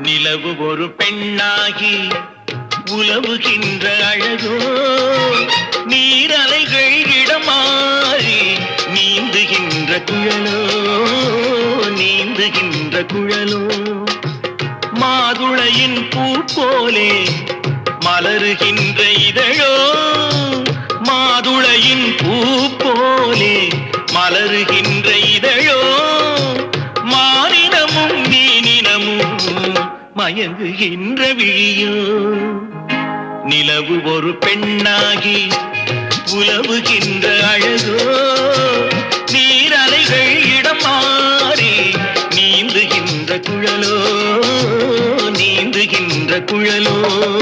நிலவு ஒரு பெண்ணாகி உலவுகின்ற அழகோ, நீரலைகள் இடமாறி நீந்துகின்ற குழலோ, நீந்துகின்ற குழலோ. மாதுளையின் பூ போலே மலருகின்ற இதழோ, மாதுளையின் பூ போலே மலருகின்ற இதழோ, மானினமும் மீனினமும் மயங்குகின்ற விழியோ. நிலவு ஒரு பெண்ணாகி உலவுகின்ற அழகோ, நீரலைகள் இடம் மாறி நீந்துகின்ற குழலோ, நீந்துகின்ற குழலோ.